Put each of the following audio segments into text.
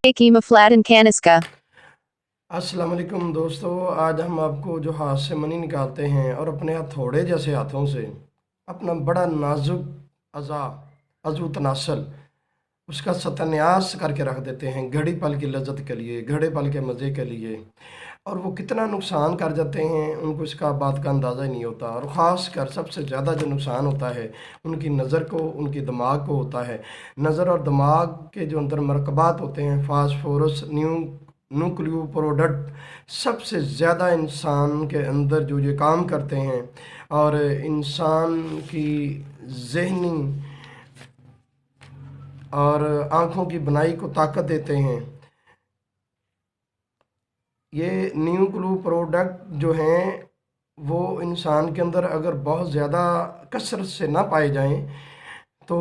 Kima flat and Kaniska. अस्सलाम वालेकुम दोस्तों। आज हम आपको जो हाथ से मनी निकालते हैं और अपने हथौड़े जैसे हाथों से अपना बड़ा नाजुक अज़ा अज़ू तनासल उसका सत्यानाश करके रख देते हैं, घड़ी पल की लज्जत के लिए, घड़े पल के मज़े के लिए। और वो कितना नुकसान कर जाते हैं उनको इसका बात का अंदाज़ा ही नहीं होता। और ख़ास कर सबसे ज़्यादा जो नुकसान होता है उनकी नज़र को, उनकी दिमाग को होता है। नज़र और दिमाग के जो अंदर मरकबात होते हैं, फास्फोरस न्यूक्लियो प्रोडक्ट, सबसे ज़्यादा इंसान के अंदर जो ये काम करते हैं और इंसान की ज़हनी और आँखों की बनाई को ताकत देते हैं। ये न्यूक्लियो प्रोडक्ट जो हैं वो इंसान के अंदर अगर बहुत ज़्यादा कसरत से ना पाए जाएं तो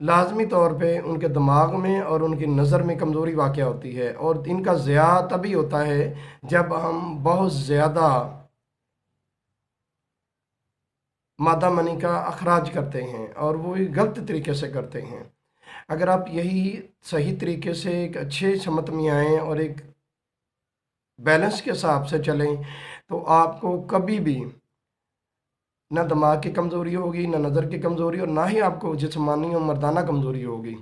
लाजमी तौर पे उनके दिमाग में और उनकी नज़र में कमज़ोरी वाक़या होती है। और इनका ज़िया तभी होता है जब हम बहुत ज़्यादा मादा मनी का अखराज करते हैं और वो ये गलत तरीके से करते हैं। अगर आप यही सही तरीके से एक अच्छे समत में आएँ और एक बैलेंस के हिसाब से चलें तो आपको कभी भी ना दिमाग की कमज़ोरी होगी, ना नज़र की कमज़ोरी, और ना ही आपको जिस्मानी और मर्दाना कमज़ोरी होगी।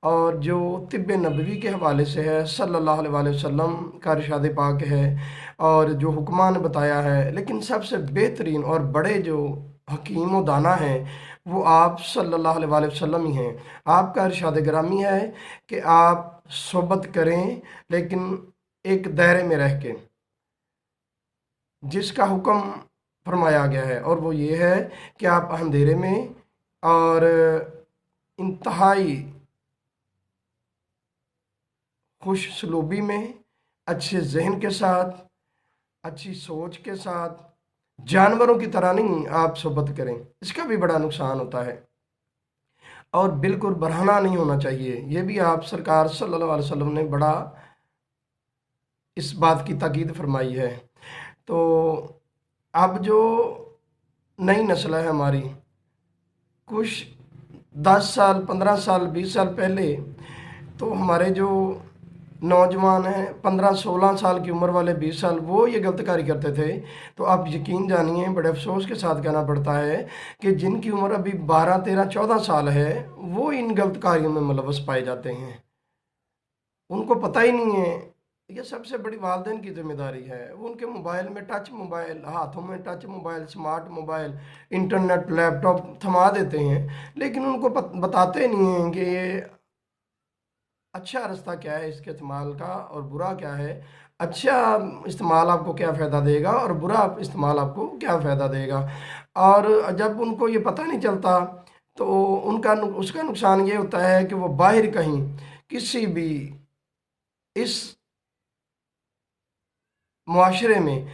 और जो तिब्ब नबवी के हवाले से है, सल्लल्लाहु अलैहि वसल्लम का इरशाद पाक है और जो हुक्मा ने बताया है, लेकिन सबसे बेहतरीन और बड़े जो हकीम व दाना हैं वो आप सल्लल्लाहु अलैहि वसल्लम ही हैं। आपका इरशाद ग्रामी है कि आप सोबत करें लेकिन एक दायरे में रह के, जिसका हुक्म फरमाया गया है, और वो ये है कि आप अंधेरे में और इंतहाई खुश सलूबी में, अच्छे जहन के साथ, अच्छी सोच के साथ, जानवरों की तरह नहीं आप सोबत करें, इसका भी बड़ा नुकसान होता है। और बिल्कुल बरहना नहीं होना चाहिए, ये भी आप सरकार सल्लल्लाहु अलैहि वसल्लम ने बड़ा इस बात की ताकीद फरमाई है। तो अब जो नई नस्ल है हमारी, कुछ 10 साल 15 साल 20 साल पहले तो हमारे जो नौजवान हैं 15 16 साल की उम्र वाले, 20 साल, वो ये गलत कार्य करते थे। तो आप यकीन जानिए, बड़े अफसोस के साथ कहना पड़ता है कि जिनकी उम्र अभी 12 13 14 साल है वो इन गलत कार्यों में मुलवस पाए जाते हैं। उनको पता ही नहीं है। ये सबसे बड़ी वालिदैन की जिम्मेदारी है। वो उनके मोबाइल में टच मोबाइल, हाथों में touch mobile, smart mobile, internet, laptop थमा देते हैं, लेकिन उनको बताते नहीं हैं कि ये अच्छा रास्ता क्या है इसके इस्तेमाल का और बुरा क्या है। अच्छा इस्तेमाल आपको क्या फ़ायदा देगा और बुरा इस्तेमाल आपको क्या फ़ायदा देगा। और जब उनको ये पता नहीं चलता तो उनका उसका नुकसान ये होता है कि वो बाहर कहीं किसी भी इस मुआशरे में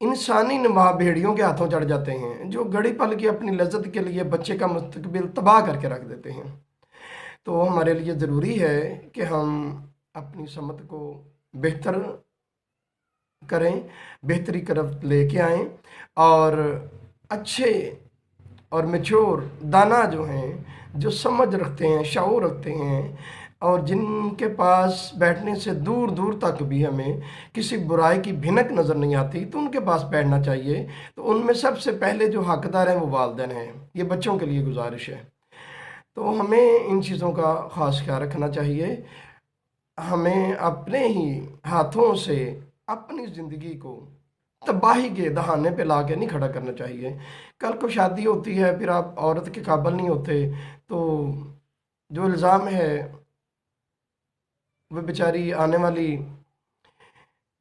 इंसानी नवाब भेड़ियों के हाथों चढ़ जाते हैं, जो घड़ी पल की अपनी लज्जत के लिए बच्चे का मुस्तकबिल तबाह करके रख देते हैं। तो हमारे लिए ज़रूरी है कि हम अपनी समत को बेहतर करें, बेहतरी की तरफ लेके आएँ और अच्छे और मैच्योर दाना जो हैं, जो समझ रखते हैं, शऊर रखते हैं, और जिनके पास बैठने से दूर दूर तक भी हमें किसी बुराई की भिनक नज़र नहीं आती, तो उनके पास बैठना चाहिए। तो उनमें सबसे पहले जो हकदार हैं वो वालिदैन हैं। ये बच्चों के लिए गुजारिश है। तो हमें इन चीज़ों का ख़ास ख्याल रखना चाहिए। हमें अपने ही हाथों से अपनी ज़िंदगी को तबाही के दहाने पे ला के नहीं खड़ा करना चाहिए। कल को शादी होती है, फिर आप औरत के काबिल नहीं होते तो जो इल्ज़ाम है वो बेचारी आने वाली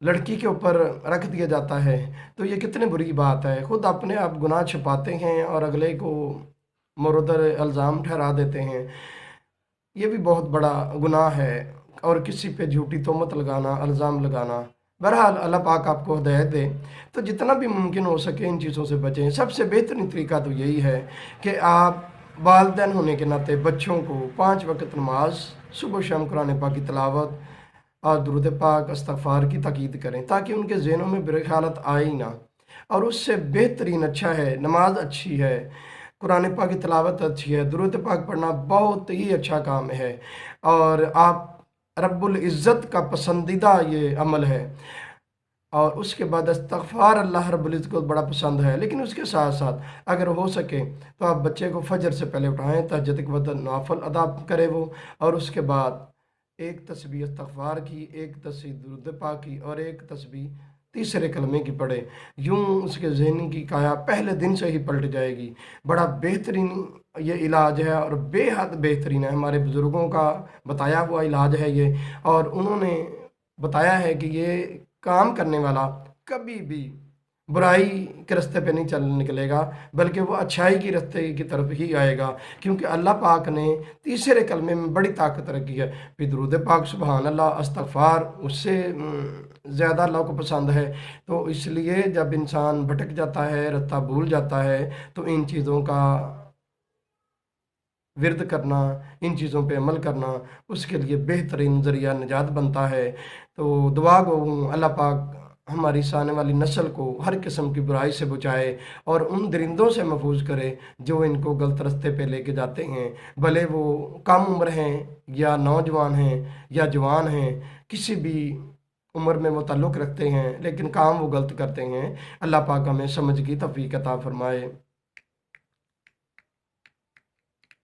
लड़की के ऊपर रख दिया जाता है। तो ये कितनी बुरी बात है। खुद अपने आप गुनाह छुपाते हैं और अगले को मुरद्दर इल्ज़ाम ठहरा देते हैं। ये भी बहुत बड़ा गुनाह है। और किसी पे झूठी तोहमत लगाना, इल्ज़ाम लगाना। बहरहाल अल्लाह पाक आपको हिदायत दे। तो जितना भी मुमकिन हो सके इन चीज़ों से बचें। सबसे बेहतरीन तरीका तो यही है कि आप वालिदैन होने के नाते बच्चों को 5 वक्त नमाज, सुबह शाम कुरान पाक की तिलावत और दुरूद पाक, इस्तग़फ़ार की ताकीद करें, ताकि उनके ज़हनों में बुरी ख़यालात आए ही ना। और उससे बेहतरीन अच्छा है, नमाज अच्छी है, कुरान पाक की तिलावत अच्छी है, दुरूद पाक पढ़ना बहुत ही अच्छा काम है। और आप रब्बुल इज़्ज़त का पसंदीदा ये अमल है। और उसके बाद इस्तग़फ़ार अल्लाह रब्बुल इज़्ज़त को बड़ा पसंद है। लेकिन उसके साथ साथ अगर हो सके तो आप बच्चे को फजर से पहले उठाएं, तहज्जुद के वक्त नवाफिल अदा करे वो, और उसके बाद एक तस्बीह इस्तग़फ़ार की, एक तस्बीह दुरूद पाक की, और एक तस्बीह तीसरे कलमे की पढ़े। यूं उसके ज़हन की काया पहले दिन से ही पलट जाएगी। बड़ा बेहतरीन ये इलाज है और बेहद बेहतरीन है। हमारे बुज़ुर्गों का बताया हुआ इलाज है ये, और उन्होंने बताया है कि ये काम करने वाला कभी भी बुराई के रास्ते पे नहीं चल निकलेगा, बल्कि वो अच्छाई की रास्ते की तरफ ही आएगा। क्योंकि अल्लाह पाक ने तीसरे कलमे में बड़ी ताकत रखी है। फिर दुरूद पाक सुबहान अल्लाह इस्तग़फ़ार उससे ज़्यादा अल्लाह को पसंद है। तो इसलिए जब इंसान भटक जाता है, रास्ता भूल जाता है, तो इन चीज़ों का विरद करना, इन चीज़ों पे अमल करना उसके लिए बेहतरीन ज़रिया निजात बनता है। तो दुआ गो हूँ अल्लाह पाक हमारी इस आने वाली नस्ल को हर किस्म की बुराई से बचाए और उन दरिंदों से महफूज करे जो इनको गलत रास्ते पे लेके जाते हैं, भले वो कम उम्र हैं या नौजवान हैं या जवान हैं, किसी भी उम्र में वो ताल्लुक़ रखते हैं, लेकिन काम वो गलत करते हैं। अल्लाह पाक हमें समझ की तौफीक अता फरमाए।